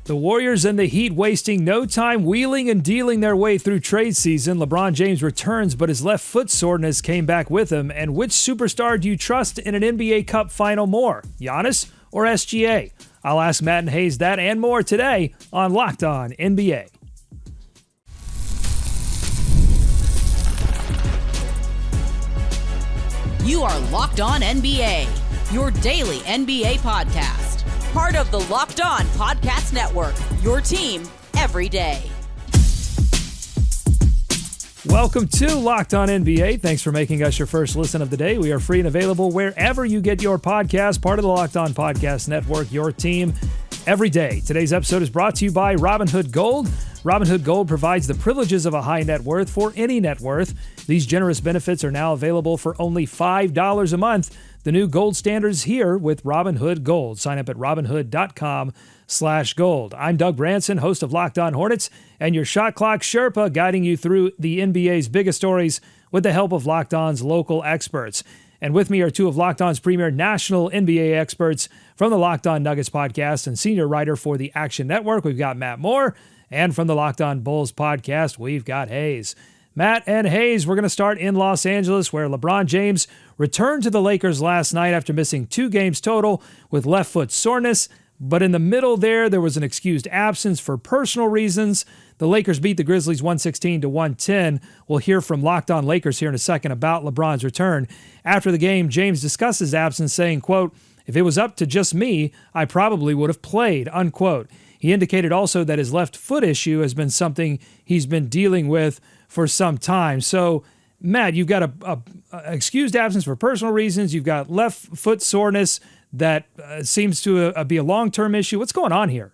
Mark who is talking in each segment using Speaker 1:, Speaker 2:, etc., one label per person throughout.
Speaker 1: The Warriors and the Heat wasting no time wheeling and dealing their way through trade season. LeBron James returns, but his left foot soreness came back with him. And which superstar do you trust in an NBA Cup final more, Giannis or SGA? I'll ask Matt and Haize that and more today on Locked On NBA.
Speaker 2: You are Locked On NBA, your daily NBA podcast. Part of the Locked On Podcast Network, your team every day.
Speaker 1: Welcome to Locked On NBA. Thanks for making us your first listen of the day. We are free and available wherever you get your podcast. Part of the Locked On Podcast Network, your team every day. Today's episode is brought to you by Robinhood Gold. Robinhood Gold provides the privileges of a high net worth for any net worth. These generous benefits are now available for only $5 a month. The new gold standard is here with Robinhood Gold. Sign up at Robinhood.com/gold. I'm Doug Branson, host of Locked On Hornets, and your Shot Clock Sherpa, guiding you through the NBA's biggest stories with the help of Locked On's local experts. And with me are two of Locked On's premier national NBA experts from the Locked On Nuggets podcast and senior writer for the Action Network. We've got Matt Moore, and from the Locked On Bulls podcast, we've got Haize. Matt and Haize, we're going to start in Los Angeles, where LeBron James returned to the Lakers last night after missing 2 games total with left foot soreness. But in the middle there was an excused absence for personal reasons. The Lakers beat the Grizzlies 116-110. We'll hear from Locked On Lakers here in a second about LeBron's return. After the game, James discussed his absence, saying, quote, "If it was up to just me, I probably would have played," unquote. He indicated also that his left foot issue has been something he's been dealing with for some time. So, Matt, you've got a excused absence for personal reasons. You've got left foot soreness that seems to be a long-term issue. What's going on here?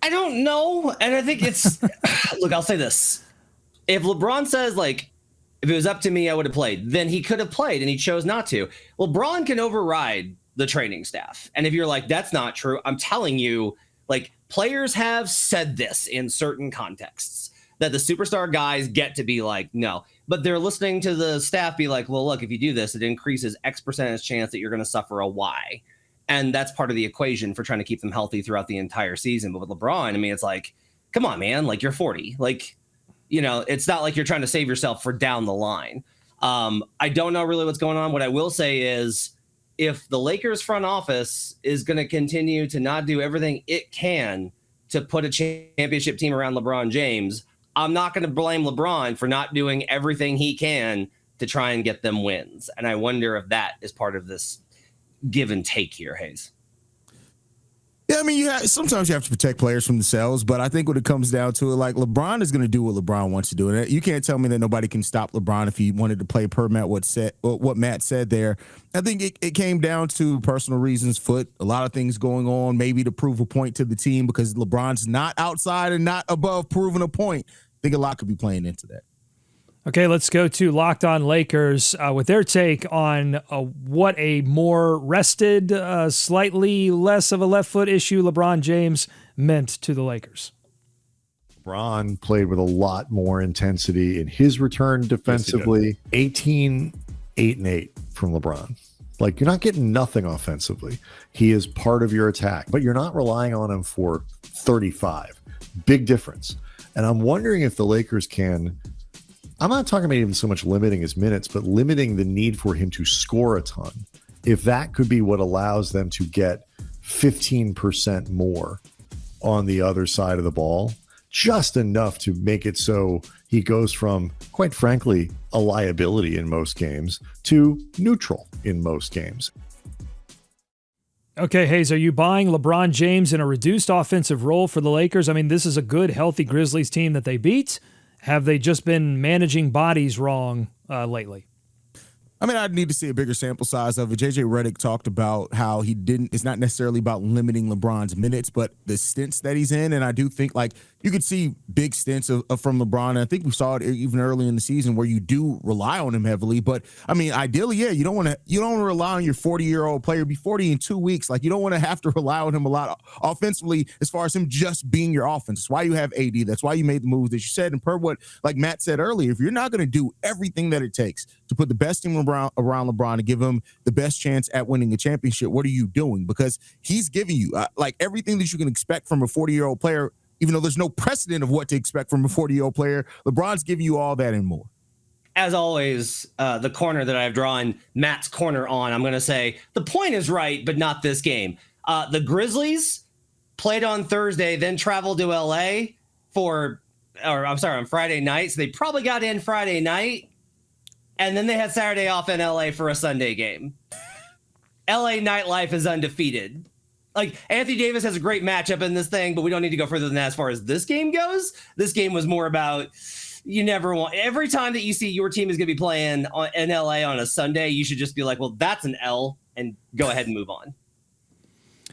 Speaker 3: I don't know. And I think it's, look, I'll say this. If LeBron says, like, if it was up to me, I would have played, then he could have played and he chose not to. LeBron can override the training staff. And if you're like, that's not true, I'm telling you, like, players have said this in certain contexts, that the superstar guys get to be like, no, but they're listening to the staff be like, well, look, if you do this, it increases X percentage chance that you're going to suffer a Y. And that's part of the equation for trying to keep them healthy throughout the entire season. But with LeBron, I mean, it's like, come on, man, like, you're 40. Like, you know, it's not like you're trying to save yourself for down the line. I don't know really what's going on. What I will say is, if the Lakers front office is going to continue to not do everything it can to put a championship team around LeBron James, I'm not going to blame LeBron for not doing everything he can to try and get them wins. And I wonder if that is part of this give and take here, Haize.
Speaker 4: Yeah, I mean, sometimes you have to protect players from themselves, but I think when it comes down to it, like, LeBron is going to do what LeBron wants to do. And you can't tell me that nobody can stop LeBron if he wanted to play per Matt what Matt said there. I think it came down to personal reasons, foot, a lot of things going on, maybe to prove a point to the team because LeBron's not outside and not above proving a point. I think a lot could be playing into that.
Speaker 1: Okay, let's go to Locked On Lakers with their take on what a more rested, slightly less of a left foot issue LeBron James meant to the Lakers.
Speaker 5: LeBron played with a lot more intensity in his return defensively. 18, 8 and 8 from LeBron. Like, you're not getting nothing offensively. He is part of your attack, but you're not relying on him for 35. Big difference. And I'm wondering if the Lakers can, I'm not talking about even so much limiting his minutes, but limiting the need for him to score a ton. If that could be what allows them to get 15% more on the other side of the ball, just enough to make it so he goes from, quite frankly, a liability in most games to neutral in most games.
Speaker 1: Okay, Haize, are you buying LeBron James in a reduced offensive role for the Lakers? I mean, this is a good, healthy Grizzlies team that they beat. Have they just been managing bodies wrong lately?
Speaker 4: I mean, I'd need to see a bigger sample size of it. JJ Redick talked about how it's not necessarily about limiting LeBron's minutes, but the stints that he's in. And I do think, like, you could see big stints from LeBron. And I think we saw it even early in the season where you do rely on him heavily. But I mean, ideally, yeah, you don't want to rely on your 40-year-old player. Be 40 in 2 weeks. Like, you don't want to have to rely on him a lot offensively as far as him just being your offense. That's why you have AD. That's why you made the moves that you said. And per what, like Matt said earlier, if you're not going to do everything that it takes to put the best team around LeBron to give him the best chance at winning a championship, what are you doing? Because he's giving you like everything that you can expect from a 40-year-old player. Even though there's no precedent of what to expect from a 40-year-old player, LeBron's giving you all that and more.
Speaker 3: As always, the corner that I've drawn Matt's corner on, I'm going to say the point is right, but not this game. The Grizzlies played on Thursday, then traveled to LA on Friday night. So they probably got in Friday night, and then they had Saturday off in LA for a Sunday game. LA nightlife is undefeated. Like, Anthony Davis has a great matchup in this thing, but we don't need to go further than that as far as this game goes. This game was more about every time that you see your team is going to be playing in LA on a Sunday, you should just be like, well, that's an L, and go ahead and move on.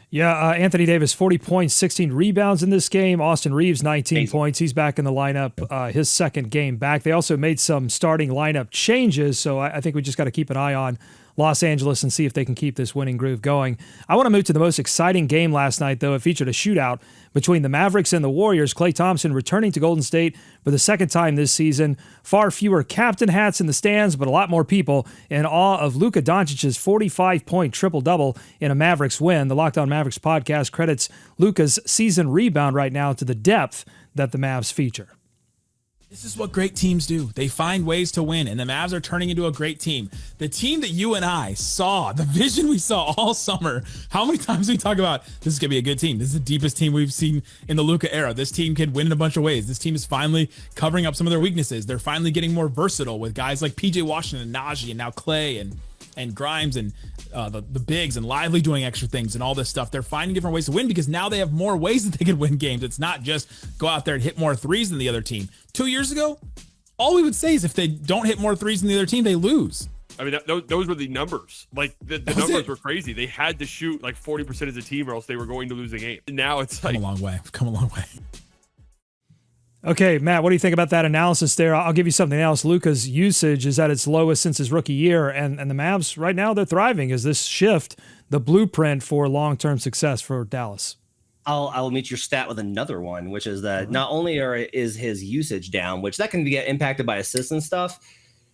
Speaker 1: Yeah, Anthony Davis, 40 points, 16 rebounds in this game. Austin Reeves, 19 points. He's back in the lineup, his second game back. They also made some starting lineup changes, so I think we just got to keep an eye on Los Angeles and see if they can keep this winning groove going. I want to move to the most exciting game last night, though. It featured a shootout between the Mavericks and the Warriors. Klay Thompson returning to Golden State for the second time this season. Far fewer captain hats in the stands, but a lot more people in awe of Luka Doncic's 45-point triple-double in a Mavericks win. The Locked On Mavericks podcast credits Luka's season rebound right now to the depth that the Mavs feature.
Speaker 6: This is what great teams do. They find ways to win, and the Mavs are turning into a great team. The team that you and I saw, the vision we saw all summer, how many times we talk about this is going to be a good team. This is the deepest team we've seen in the Luka era. This team can win in a bunch of ways. This team is finally covering up some of their weaknesses. They're finally getting more versatile with guys like PJ Washington and Najee and now Klay and Grimes and the bigs and Lively doing extra things and all this stuff. They're finding different ways to win because now they have more ways that they can win games. It's not just go out there and hit more threes than the other team. 2 years ago, all we would say is if they don't hit more threes than the other team, they lose.
Speaker 7: I mean, those were the numbers. Like, the numbers were crazy. They had to shoot like 40% as a team or else they were going to lose the game. Now it's like...
Speaker 6: Come a long way. Come a long way.
Speaker 1: Okay, Matt, what do you think about that analysis there? I'll give you something else. Luka's usage is at its lowest since his rookie year, and the Mavs right now, they're thriving. Is this shift the blueprint for long-term success for Dallas?
Speaker 3: I'll meet your stat with another one, which is that not only is his usage down, which that can get impacted by assists and stuff.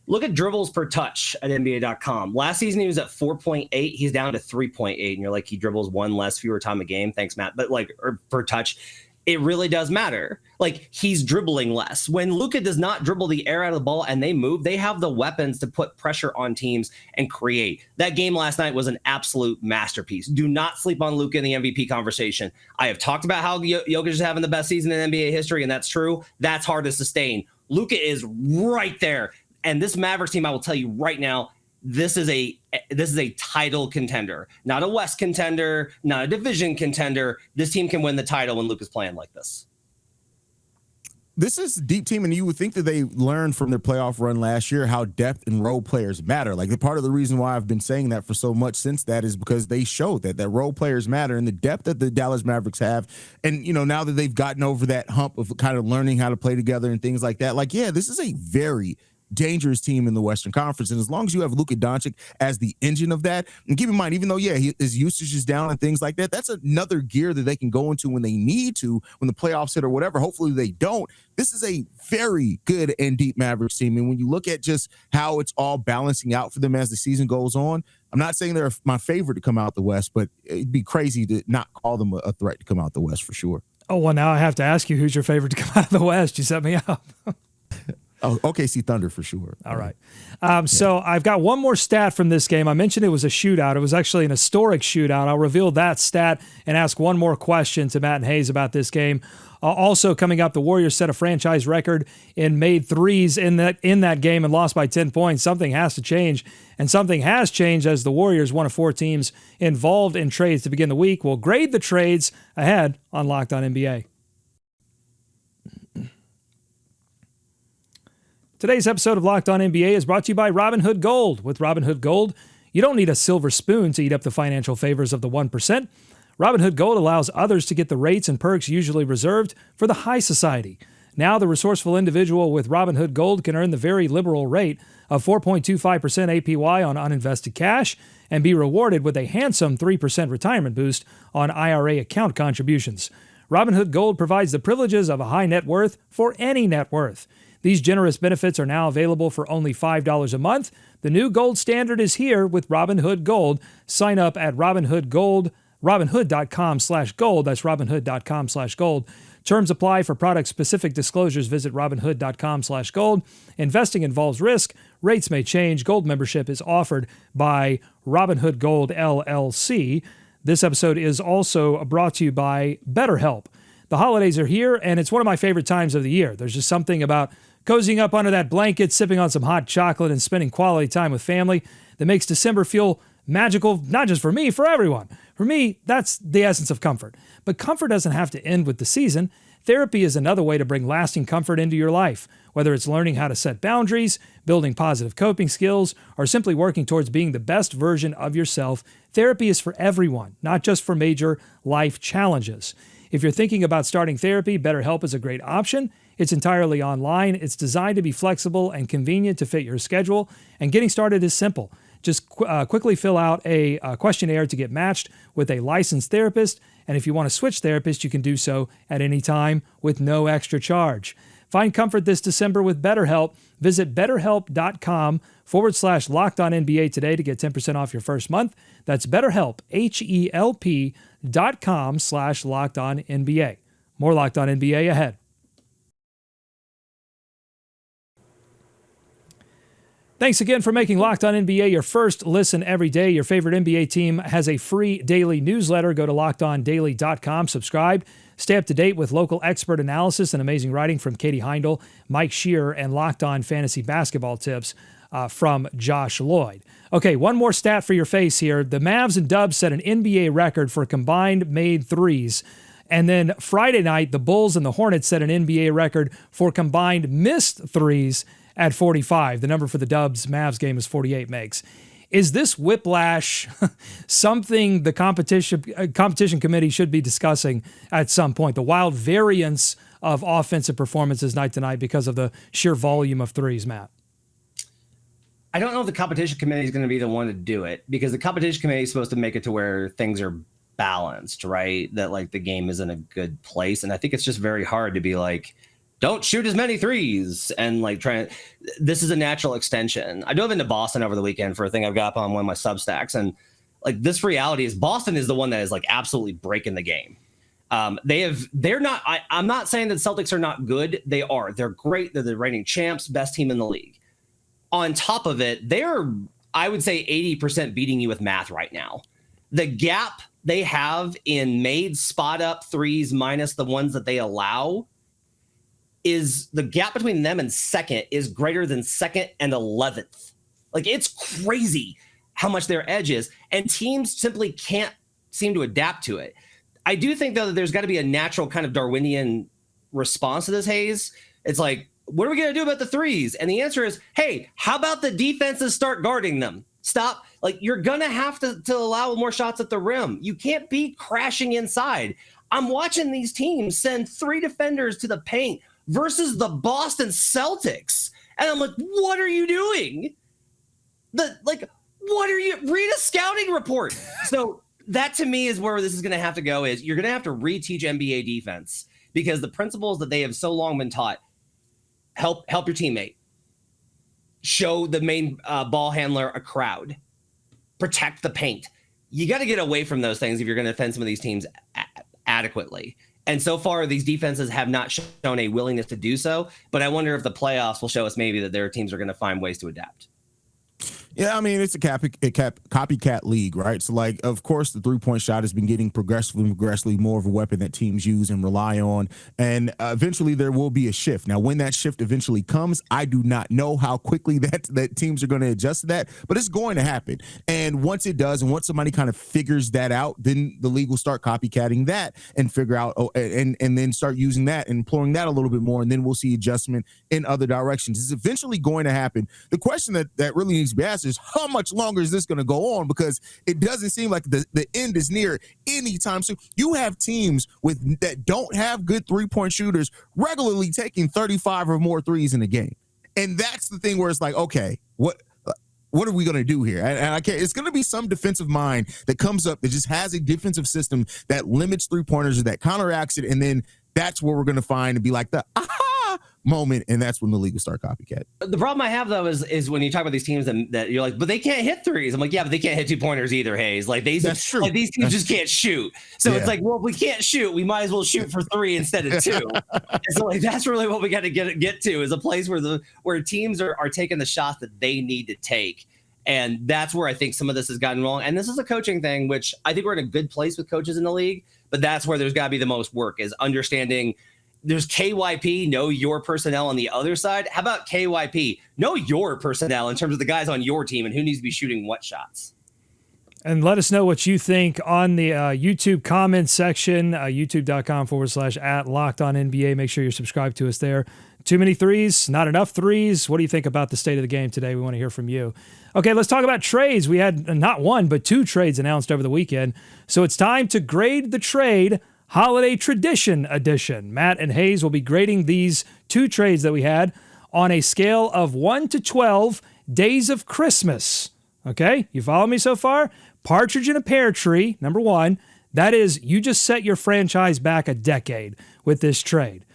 Speaker 3: Look at dribbles per touch at NBA.com. Last season, he was at 4.8. He's down to 3.8. And you're like, he dribbles one less, fewer time a game. Thanks, Matt. But or per touch, it really does matter. Like, he's dribbling less. When Luka does not dribble the air out of the ball and they move, they have the weapons to put pressure on teams and create. That game last night was an absolute masterpiece. Do not sleep on Luka in the MVP conversation. I have talked about how Jokic is having the best season in NBA history, and that's true. That's hard to sustain. Luka is right there. And this Mavericks team, I will tell you right now, this is a title contender, not a West contender, not a division contender. This team can win the title when Luka's playing like this.
Speaker 4: This is a deep team, and you would think that they learned from their playoff run last year how depth and role players matter. Like, the part of the reason why I've been saying that for so much since that is because they showed that role players matter and the depth that the Dallas Mavericks have. And, now that they've gotten over that hump of kind of learning how to play together and things like that, like, yeah, this is a very dangerous team in the Western Conference. And as long as you have Luka Doncic as the engine of that, and keep in mind, even though, his usage is down and things like that, that's another gear that they can go into when they need to, when the playoffs hit or whatever. Hopefully they don't. This is a very good and deep Mavericks team. And when you look at just how it's all balancing out for them as the season goes on, I'm not saying they're my favorite to come out the West, but it'd be crazy to not call them a threat to come out the West for sure.
Speaker 1: Oh, well, now I have to ask you, who's your favorite to come out of the West? You set me up.
Speaker 4: Oh, OKC Thunder for sure.
Speaker 1: All right. So I've got one more stat from this game. I mentioned it was a shootout. It was actually an historic shootout. I'll reveal that stat and ask one more question to Matt and Haize about this game. Also coming up, the Warriors set a franchise record in made threes in that game and lost by 10 points. Something has to change, and something has changed as the Warriors, one of four teams involved in trades to begin the week. We'll grade the trades ahead on Locked On NBA. Today's episode of Locked On NBA is brought to you by Robinhood Gold. With Robinhood Gold, you don't need a silver spoon to eat up the financial favors of the 1%. Robinhood Gold allows others to get the rates and perks usually reserved for the high society. Now, the resourceful individual with Robinhood Gold can earn the very liberal rate of 4.25% APY on uninvested cash and be rewarded with a handsome 3% retirement boost on IRA account contributions. Robinhood Gold provides the privileges of a high net worth for any net worth. These generous benefits are now available for only $5 a month. The new gold standard is here with Robinhood Gold. Sign up at robinhood.com/gold. That's robinhood.com/gold. Terms apply for product-specific disclosures. Visit robinhood.com/gold. Investing involves risk. Rates may change. Gold membership is offered by Robinhood Gold LLC. This episode is also brought to you by BetterHelp. The holidays are here, and it's one of my favorite times of the year. There's just something about cozying up under that blanket, sipping on some hot chocolate, and spending quality time with family that makes December feel magical, not just for me, for everyone. For me, that's the essence of comfort. But comfort doesn't have to end with the season. Therapy is another way to bring lasting comfort into your life. Whether it's learning how to set boundaries, building positive coping skills, or simply working towards being the best version of yourself, therapy is for everyone, not just for major life challenges. If you're thinking about starting therapy, BetterHelp is a great option. It's entirely online. It's designed to be flexible and convenient to fit your schedule, and getting started is simple. Just quickly fill out a questionnaire to get matched with a licensed therapist, and if you want to switch therapists, you can do so at any time with no extra charge. Find comfort this December with BetterHelp. Visit betterhelp.com/LockedOnNBA today to get 10% off your first month. That's BetterHelp, HELP.com/LockedOnNBA. More Locked On NBA ahead. Thanks again for making Locked On NBA your first listen every day. Your favorite NBA team has a free daily newsletter. Go to LockedOnDaily.com, subscribe, stay up to date with local expert analysis and amazing writing from Katie Heindel, Mike Shearer, and Locked On Fantasy Basketball tips from Josh Lloyd. Okay, one more stat for your face here. The Mavs and Dubs set an NBA record for combined made threes. And then Friday night, the Bulls and the Hornets set an NBA record for combined missed threes at 45. The number for the Dubs-Mavs game is 48 makes. Is this whiplash something the competition committee should be discussing at some point? The wild variance of offensive performances night to night because of the sheer volume of threes, Matt?
Speaker 3: I don't know if the competition committee is going to be the one to do it, because the competition committee is supposed to make it to where things are balanced, right? That like the game is in a good place. And I think it's just very hard to be like, don't shoot as many threes and like this is a natural extension. I dove into Boston over the weekend for a thing I've got up on one of my Substacks. And like this reality is Boston is the one that is like absolutely breaking the game. I'm not saying that Celtics are not good. They are. They're great. They're the reigning champs, best team in the league. On top of it, they're, I would say 80% beating you with math right now. The gap they have in made spot up threes minus the ones that they allow is the gap between them and second is greater than second and 11th. Like it's crazy how much their edge is, and teams simply can't seem to adapt to it. I do think though that there's got to be a natural kind of Darwinian response to this, Haize. It's like, what are we going to do about the threes? And the answer is, hey, how about the defenses start guarding them? Stop. Like you're going to have to allow more shots at the rim. You can't be crashing inside. I'm watching these teams send 3 defenders to the paint versus the Boston Celtics. And I'm like, what are you doing? Read a scouting report. So that to me is where this is going to have to go, is you're going to have to reteach NBA defense, because the principles that they have so long been taught, help your teammate, show the main ball handler a crowd, protect the paint. You got to get away from those things if you're going to defend some of these teams adequately. And so far, these defenses have not shown a willingness to do so. But I wonder if the playoffs will show us maybe that their teams are going to find ways to adapt.
Speaker 4: Yeah, I mean, it's a copycat league, right? So, like, of course, the three-point shot has been getting progressively more of a weapon that teams use and rely on. And eventually there will be a shift. Now, when that shift eventually comes, I do not know how quickly that teams are going to adjust to that, but it's going to happen. And once it does, and once somebody kind of figures that out, then the league will start copycatting that and figure out, and then start using that and employing that a little bit more. And then we'll see adjustment in other directions. It's eventually going to happen. The question that really needs needs to be asked is how much longer is this going to go on? Because it doesn't seem like the end is near anytime soon. You have teams that don't have good three-point shooters regularly taking 35 or more threes in a game. And that's the thing where it's like, okay, what are we going to do here? And I can't. It's going to be some defensive mind that comes up that just has a defensive system that limits three-pointers or that counteracts it, and then that's where we're going to find and be like the aha moment, and that's when the league will start copycat.
Speaker 3: The problem I have though is when you talk about these teams that you're like, but they can't hit threes. I'm like, yeah, but they can't hit 2-pointers either, Haize. Like that's true. Like these teams just can't shoot. So it's like, well, if we can't shoot, we might as well shoot for 3 instead of 2. And so like that's really what we got to get to is a place where teams are taking the shots that they need to take. And that's where I think some of this has gotten wrong. And this is a coaching thing, which I think we're in a good place with coaches in the league, but that's where there's got to be the most work is understanding there's KYP, know your personnel on the other side. How about KYP? Know your personnel in terms of the guys on your team and who needs to be shooting what shots.
Speaker 1: And let us know what you think on the YouTube comments section, youtube.com/@LockedOnNBA. Make sure you're subscribed to us there. Too many threes, not enough threes. What do you think about the state of the game today? We want to hear from you. Okay, let's talk about trades. We had not one, but 2 trades announced over the weekend. So it's time to grade the trade Holiday Tradition Edition. Matt and Haize will be grading these 2 trades that we had on a scale of 1 to 12 days of Christmas. Okay, you follow me so far? Partridge in a Pear Tree, number 1. That is, you just set your franchise back a decade with this trade.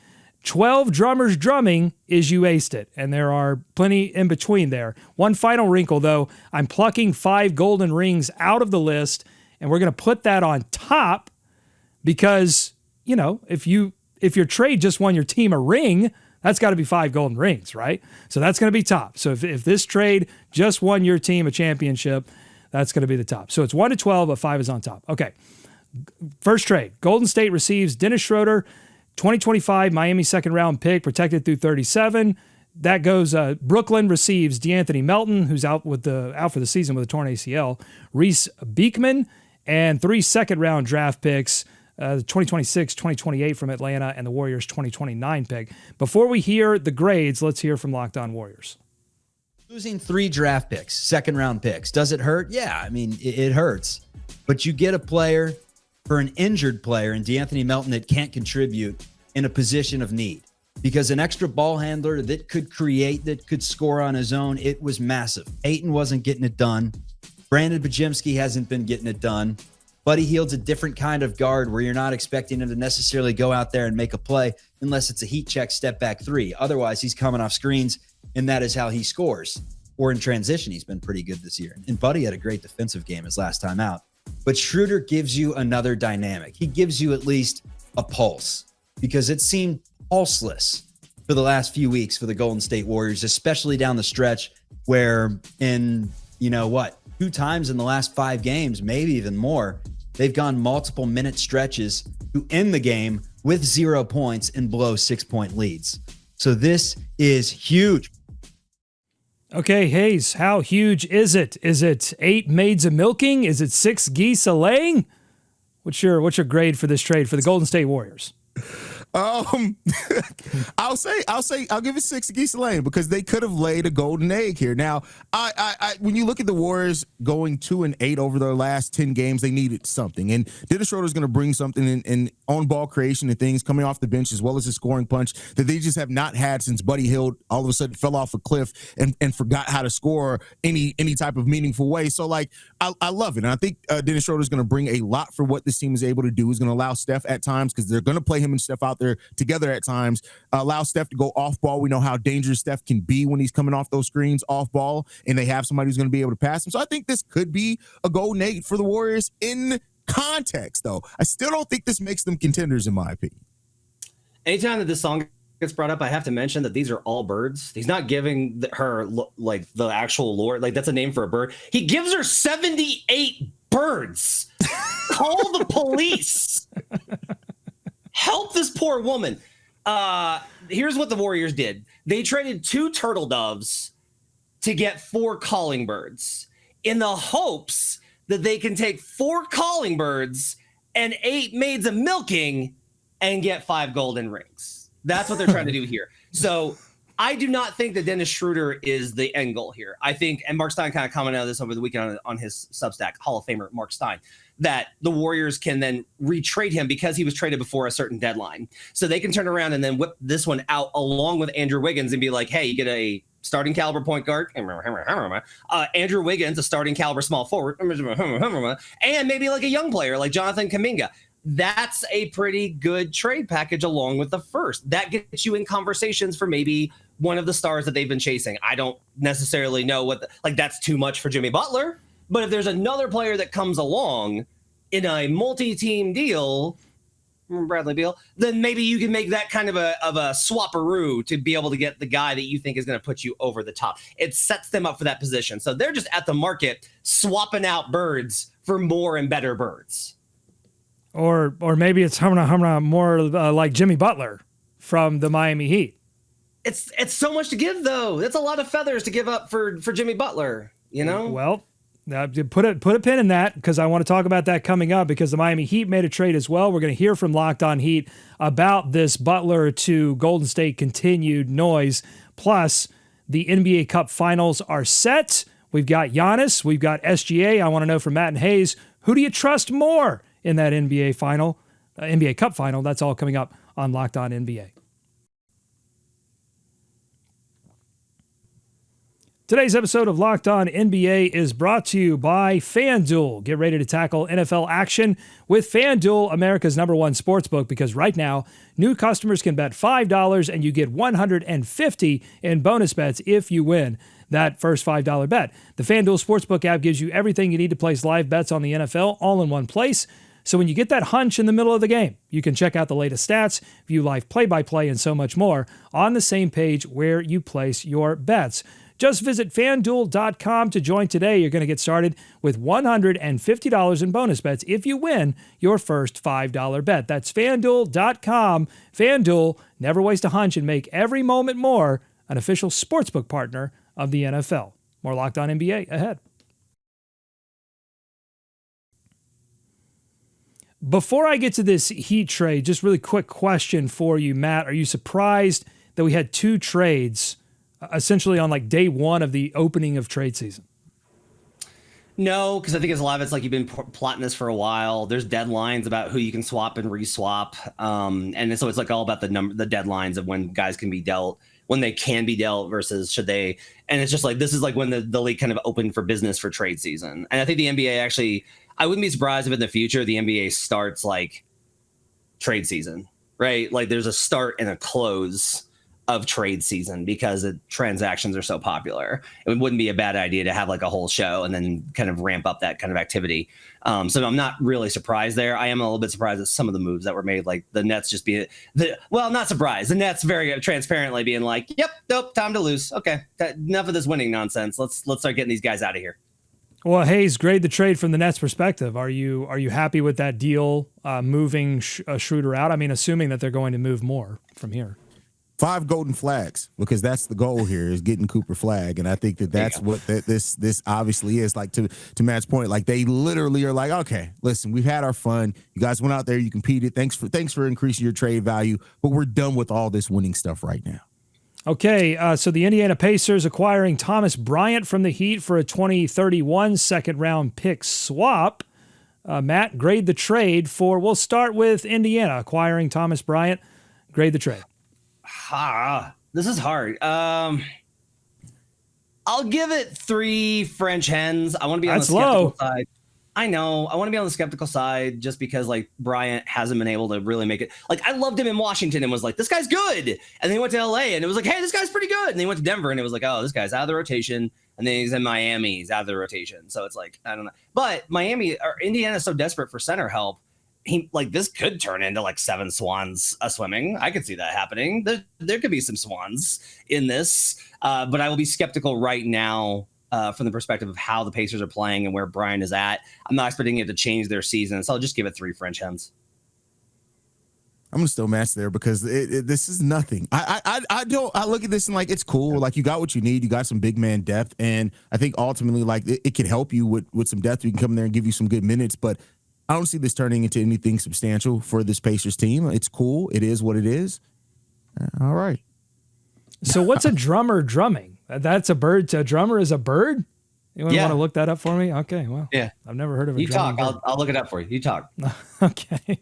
Speaker 1: 12 drummers drumming is you aced it, and there are plenty in between there. One final wrinkle, though. I'm plucking 5 golden rings out of the list, and we're going to put that on top because, you know, if your trade just won your team a ring, that's got to be 5 golden rings, right? So that's going to be top. So if this trade just won your team a championship, that's going to be the top. So it's 1 to 12, but 5 is on top. Okay. First trade. Golden State receives Dennis Schroder, 2025 Miami second-round pick, protected through 37. That goes. Brooklyn receives DeAnthony Melton, who's out for the season with a torn ACL. Reese Beekman and 3 second-round draft picks, 2026, 2028 from Atlanta, and the Warriors' 2029 pick. Before we hear the grades, let's hear from Locked On Warriors.
Speaker 8: Losing 3 draft picks, second-round picks, does it hurt? Yeah, I mean, it hurts. But you get a player for an injured player in DeAnthony Melton that can't contribute in a position of need. Because an extra ball handler that could create, that could score on his own, it was massive. Ayton wasn't getting it done. Brandon Bajemski hasn't been getting it done. Buddy Hield's a different kind of guard where you're not expecting him to necessarily go out there and make a play unless it's a heat check step back 3. Otherwise, he's coming off screens, and that is how he scores. Or in transition, he's been pretty good this year. And Buddy had a great defensive game his last time out. But Schroder gives you another dynamic. He gives you at least a pulse because it seemed pulseless for the last few weeks for the Golden State Warriors, especially down the stretch where in, 2 times in the last 5 games, maybe even more, they've gone multiple minute stretches to end the game with 0 points and blow 6-point leads. So this is huge.
Speaker 1: Okay, Haize, how huge is it? Is it 8 maids a milking? Is it 6 geese a laying? What's your grade for this trade for the Golden State Warriors?
Speaker 4: I'll give it 6 geese laying because they could have laid a golden egg here. Now, I when you look at the Warriors going 2-8 over their last 10 games, they needed something, and Dennis Schroder is going to bring something in on ball creation and things coming off the bench as well as his scoring punch that they just have not had since Buddy Hield all of a sudden fell off a cliff and forgot how to score any type of meaningful way. So I love it, and I think Dennis Schroder is going to bring a lot for what this team is able to do. He's going to allow Steph at times because they're going to play him and Steph out there together at times, allow Steph to go off ball. We know how dangerous Steph can be when he's coming off those screens off ball, and they have somebody who's going to be able to pass him. So I think this could be a golden egg for the Warriors in context, though. I still don't think this makes them contenders, in my opinion.
Speaker 3: Anytime that this song gets brought up, I have to mention that these are all birds. He's not giving her like the actual lore. Like that's a name for a bird. He gives her 78 birds. Call the police. Help this poor woman. Here's what the Warriors did. They traded 2 turtle doves to get 4 calling birds in the hopes that they can take 4 calling birds and 8 maids of milking and get 5 golden rings. That's what they're trying to do here. So I do not think that Dennis Schroder is the end goal here. I think, and Mark Stein kind of commented on this over the weekend on his Substack, Hall of Famer Mark Stein, that the Warriors can then retrade him because he was traded before a certain deadline. So they can turn around and then whip this one out along with Andrew Wiggins and be like, hey, you get a starting caliber point guard, Andrew Wiggins, a starting caliber small forward, and maybe like a young player like Jonathan Kuminga. That's a pretty good trade package along with the first. That gets you in conversations for maybe one of the stars that they've been chasing. I don't necessarily know what, that's too much for Jimmy Butler. But if there's another player that comes along in a multi-team deal, Bradley Beal, then maybe you can make that kind of a swapperoo to be able to get the guy that you think is going to put you over the top. It sets them up for that position. So they're just at the market swapping out birds for more and better birds.
Speaker 1: Or maybe it's more like Jimmy Butler from the Miami Heat.
Speaker 3: It's so much to give, though. That's a lot of feathers to give up for Jimmy Butler, you know?
Speaker 1: Well, put a pin in that because I want to talk about that coming up because the Miami Heat made a trade as well. We're going to hear from Locked On Heat about this Butler to Golden State continued noise. Plus, the NBA Cup Finals are set. We've got Giannis. We've got SGA. I want to know from Matt and Haize, who do you trust more in that NBA final, NBA Cup final? That's all coming up on Locked On NBA. Today's episode of Locked On NBA is brought to you by FanDuel. Get ready to tackle NFL action with FanDuel, America's #1 sportsbook, because right now, new customers can bet $5 and you get $150 in bonus bets if you win that first $5 bet. The FanDuel Sportsbook app gives you everything you need to place live bets on the NFL all in one place. So when you get that hunch in the middle of the game, you can check out the latest stats, view live play-by-play, and so much more on the same page where you place your bets. Just visit FanDuel.com to join today. You're going to get started with $150 in bonus bets if you win your first $5 bet. That's FanDuel.com. FanDuel, never waste a hunch and make every moment more. An official sportsbook partner of the NFL. More Locked On NBA ahead. Before I get to this Heat trade, just really quick question for you, Matt. Are you surprised that we had two trades essentially on like day one of the opening of trade season?
Speaker 3: No, because I think a lot of it's like you've been plotting this for a while. There's deadlines about who you can swap and reswap, and so it's like all about the deadlines of when guys can be dealt, when they can be dealt versus should they. And it's just like this is like when the league kind of opened for business for trade season. And I think the NBA actually, I wouldn't be surprised if in the future the NBA starts like trade season, right? Like there's a start and a close of trade season because the transactions are so popular. It wouldn't be a bad idea to have like a whole show and then kind of ramp up that kind of activity. So I'm not really surprised there. I am a little bit surprised at some of the moves that were made, like the Nets just being not surprised. The Nets very transparently being like, yep, nope, time to lose. Okay, enough of this winning nonsense. Let's start getting these guys out of here.
Speaker 1: Well, Haize, grade the trade from the Nets' perspective. Are you happy with that deal moving Schroder out? I mean, assuming that they're going to move more from here.
Speaker 4: 5 golden flags, because that's the goal here, is getting Cooper Flag. And I think that's what this obviously is. Like to Matt's point, like they literally are like, okay, listen, we've had our fun. You guys went out there, you competed. Thanks for increasing your trade value, but we're done with all this winning stuff right now.
Speaker 1: Okay, so the Indiana Pacers acquiring Thomas Bryant from the Heat for a 2031 second-round pick swap. Matt, grade the trade for, we'll start with Indiana acquiring Thomas Bryant. Grade the trade.
Speaker 3: This is hard. I'll give it 3 French hens. I want to be on the skeptical side. I know. I want to be on the skeptical side just because like Bryant hasn't been able to really make it. Like I loved him in Washington and was like, this guy's good. And then he went to LA and it was like, hey, this guy's pretty good. And then he went to Denver and it was like, oh, this guy's out of the rotation. And then he's in Miami. He's out of the rotation. So it's like, I don't know. But Indiana is so desperate for center help. This could turn into like 7 swans swimming. I could see that happening. There could be some swans in this, but I will be skeptical right now from the perspective of how the Pacers are playing and where Brian is at. I'm not expecting it to change their season, so I'll just give it 3 French hens.
Speaker 4: I'm gonna still match there because this is nothing. I look at this and like it's cool. Like you got what you need. You got some big man depth, and I think ultimately like it can help you with some depth. We can come in there and give you some good minutes, but I don't see this turning into anything substantial for this Pacers team. It's cool. It is what it is. All right.
Speaker 1: So what's a drummer drumming? That's a bird. A drummer is a bird? Anyone want to look that up for me? Okay, well,
Speaker 3: yeah,
Speaker 1: I've never heard of a
Speaker 3: You
Speaker 1: drumming
Speaker 3: talk.
Speaker 1: bird.
Speaker 3: I'll look it up for you. You talk.
Speaker 1: Okay.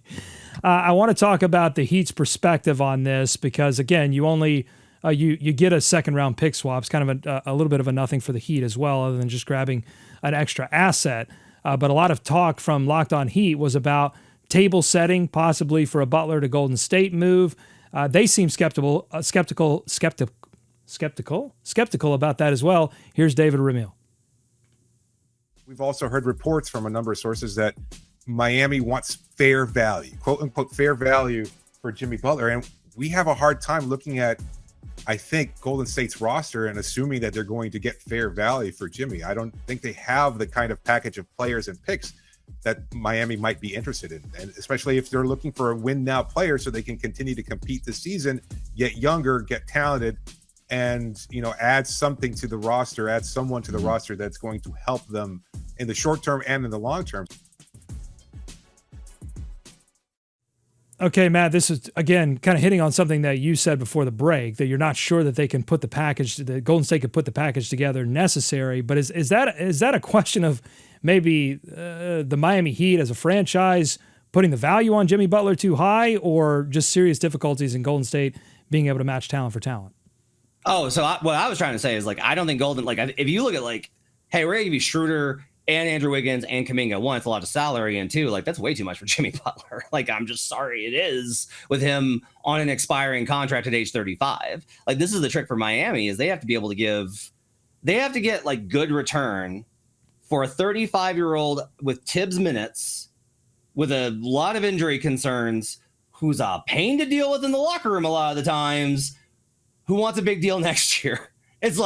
Speaker 1: I want to talk about the Heat's perspective on this because, again, you only you get a second-round pick swap. It's kind of a little bit of a nothing for the Heat as well, other than just grabbing an extra asset. But a lot of talk from Locked On Heat was about table setting, possibly for a Butler to Golden State move. They seem skeptical about that as well. Here's David Ramil.
Speaker 9: We've also heard reports from a number of sources that Miami wants fair value, quote unquote, fair value for Jimmy Butler. And we have a hard time looking at, I think, Golden State's roster and assuming that they're going to get fair value for Jimmy. I don't think they have the kind of package of players and picks that Miami might be interested in. And especially if they're looking for a win now player so they can continue to compete this season, get younger, get talented, and, add something to the roster, add someone to the roster that's going to help them in the short term and in the long term.
Speaker 1: Okay, Matt, this is, again, kind of hitting on something that you said before the break, that you're not sure that they can put the package, that Golden State could put the package together necessary. But is that a question of maybe the Miami Heat as a franchise putting the value on Jimmy Butler too high, or just serious difficulties in Golden State being able to match talent for talent?
Speaker 3: Oh, so what I was trying to say is, I don't think Golden, if you look at, hey, we're going to give you Schroder and Andrew Wiggins and Kuminga. One, it's a lot of salary, and two, that's way too much for Jimmy Butler. I'm just sorry it is, with him on an expiring contract at age 35. This is the trick for Miami, is they have to be able to get good return for a 35-year-old with Tibbs minutes, with a lot of injury concerns, who's a pain to deal with in the locker room a lot of the times, who wants a big deal next year. It's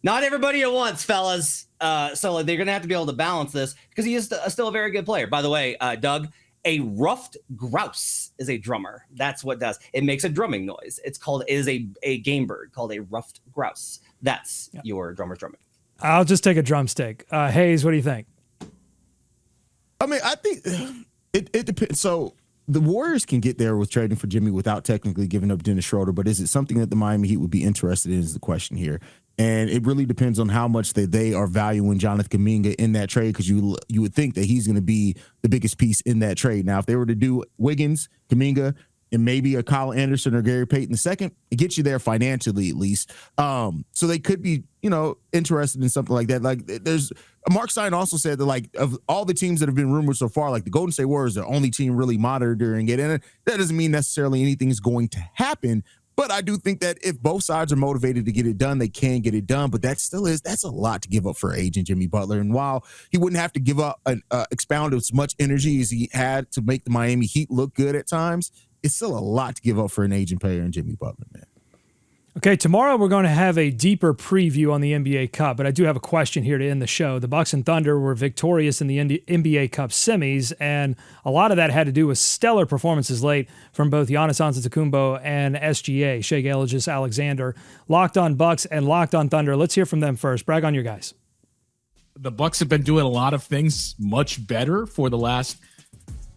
Speaker 3: not everybody at once, fellas. So they're going to have to be able to balance this, because he is still a very good player. By the way, Doug, a ruffed grouse is a drummer. That's what does. It makes a drumming noise. It is a game bird called a ruffed grouse. That's your drummer's drumming.
Speaker 1: I'll just take a drumstick. Haize, what do you think?
Speaker 4: I mean, I think it depends. So the Warriors can get there with trading for Jimmy without technically giving up Dennis Schroder, but is it something that the Miami Heat would be interested in is the question here. And it really depends on how much they are valuing Jonathan Kuminga in that trade, because you would think that he's going to be the biggest piece in that trade. Now, if they were to do Wiggins, Kuminga, and maybe a Kyle Anderson or Gary Payton II, it gets you there financially at least. So they could be, interested in something like that. There's Mark Stein also said that of all the teams that have been rumored so far, the Golden State Warriors are the only team really monitoring it. And that doesn't mean necessarily anything is going to happen. But I do think that if both sides are motivated to get it done, they can get it done. But that's a lot to give up for agent Jimmy Butler. And while he wouldn't have to give up expound as much energy as he had to make the Miami Heat look good at times, it's still a lot to give up for an agent player in Jimmy Butler, man.
Speaker 1: Okay, tomorrow we're going to have a deeper preview on the NBA Cup, but I do have a question here to end the show. The Bucks and Thunder were victorious in the NBA Cup semis, and a lot of that had to do with stellar performances late from both Giannis Antetokounmpo and SGA, Shai Gilgeous-Alexander. Locked on Bucks and Locked on Thunder. Let's hear from them first. Brag on your guys.
Speaker 6: The Bucks have been doing a lot of things much better for the last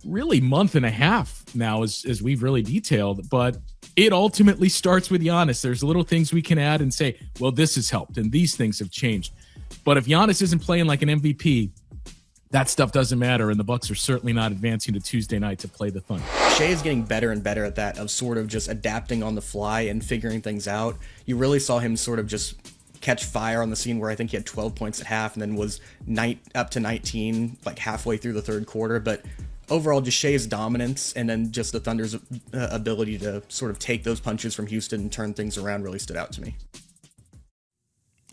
Speaker 6: really month and a half now, as we've really detailed, but it ultimately starts with Giannis. There's little things we can add and say, well, this has helped and these things have changed. But if Giannis isn't playing like an MVP, that stuff doesn't matter, and the Bucks are certainly not advancing to Tuesday night to play the Thunder.
Speaker 10: Shai is getting better and better at that, of sort of just adapting on the fly and figuring things out. You really saw him sort of just catch fire on the scene, where I think he had 12 points at half and then was up to 19 halfway through the third quarter. But overall, just Shai's dominance and then just the Thunder's ability to sort of take those punches from Houston and turn things around really stood out to me.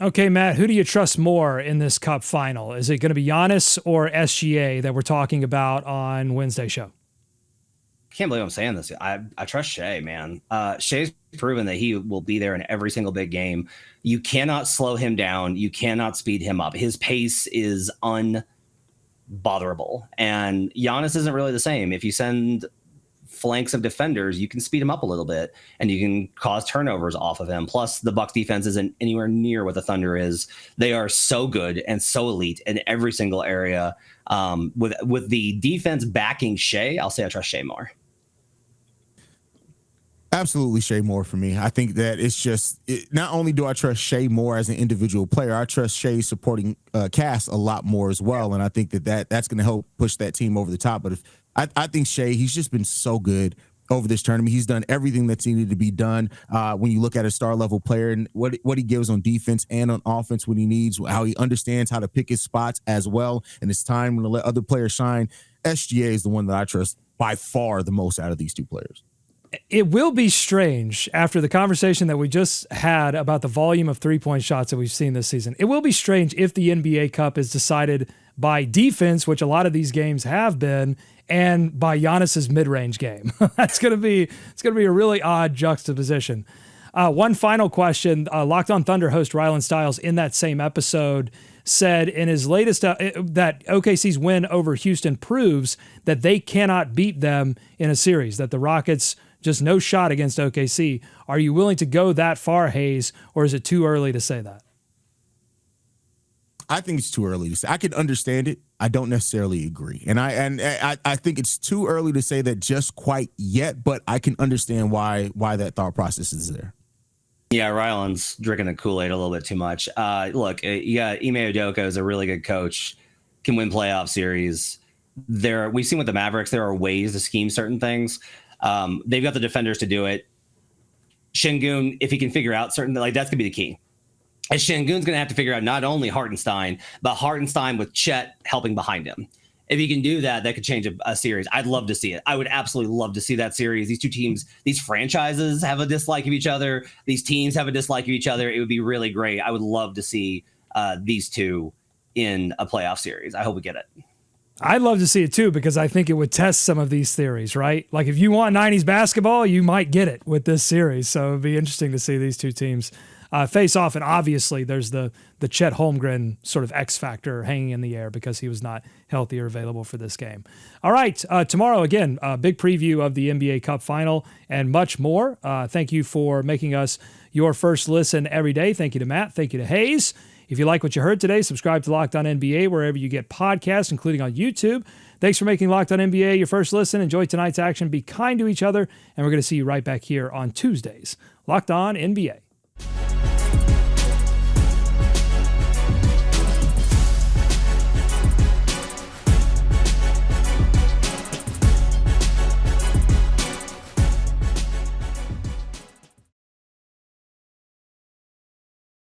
Speaker 1: Okay, Matt, who do you trust more in this Cup final? Is it going to be Giannis or SGA that we're talking about on Wednesday's show?
Speaker 3: Can't believe I'm saying this. I trust Shai, man. Shai's proven that he will be there in every single big game. You cannot slow him down. You cannot speed him up. His pace is unbotherable. And Giannis isn't really the same. If you send flanks of defenders, you can speed him up a little bit and you can cause turnovers off of him. Plus, the Bucks defense isn't anywhere near what the Thunder is. They are so good and so elite in every single area. With the defense backing Shai, I'll say I trust Shai more.
Speaker 4: Absolutely Shai Moore for me. I think that it's just not only do I trust Shai Moore as an individual player, I trust Shai's supporting cast a lot more as well. And I think that's going to help push that team over the top. But I think Shai, he's just been so good over this tournament. He's done everything that's needed to be done. When you look at a star level player and what he gives on defense and on offense when he needs, how he understands how to pick his spots as well. And it's time to let other players shine. SGA is the one that I trust by far the most out of these two players.
Speaker 1: It will be strange after the conversation that we just had about the volume of three-point shots that we've seen this season. It will be strange if the NBA Cup is decided by defense, which a lot of these games have been, and by Giannis's mid-range game. It's going to be a really odd juxtaposition. One final question. Locked On Thunder host Rylan Stiles in that same episode said in his latest that OKC's win over Houston proves that they cannot beat them in a series, that the Rockets just no shot against OKC. Are you willing to go that far, Haize, or is it too early to say that?
Speaker 4: I think it's too early to say. I can understand it. I don't necessarily agree. And I think it's too early to say that just quite yet, but I can understand why that thought process is there.
Speaker 3: Yeah, Rylan's drinking the Kool-Aid a little bit too much. Look, you got Ime Udoka is a really good coach, can win playoff series. We've seen with the Mavericks, there are ways to scheme certain things. They've got the defenders to do it. Şengün, if he can figure out certain, like that's gonna be the key. And Şengün's gonna have to figure out not only Hartenstein, but Hartenstein with Chet helping behind him. If he can do that, that could change a series. I'd love to see it. I would absolutely love to see that series. These two teams, these franchises have a dislike of each other. These teams have a dislike of each other. It would be really great. I would love to see these two in a playoff series. I hope we get it.
Speaker 1: I'd love to see it too, because I think it would test some of these theories, right? Like if you want 90s basketball, you might get it with this series. So it'd be interesting to see these two teams face off. And obviously there's the Chet Holmgren sort of X factor hanging in the air because he was not healthy or available for this game. All right. Tomorrow, again, a big preview of the NBA Cup final and much more. Thank you for making us your first listen every day. Thank you to Matt. Thank you to Haize. If you like what you heard today, subscribe to Locked On NBA wherever you get podcasts, including on YouTube. Thanks for making Locked On NBA your first listen. Enjoy tonight's action. Be kind to each other, and we're going to see you right back here on Tuesdays. Locked On NBA.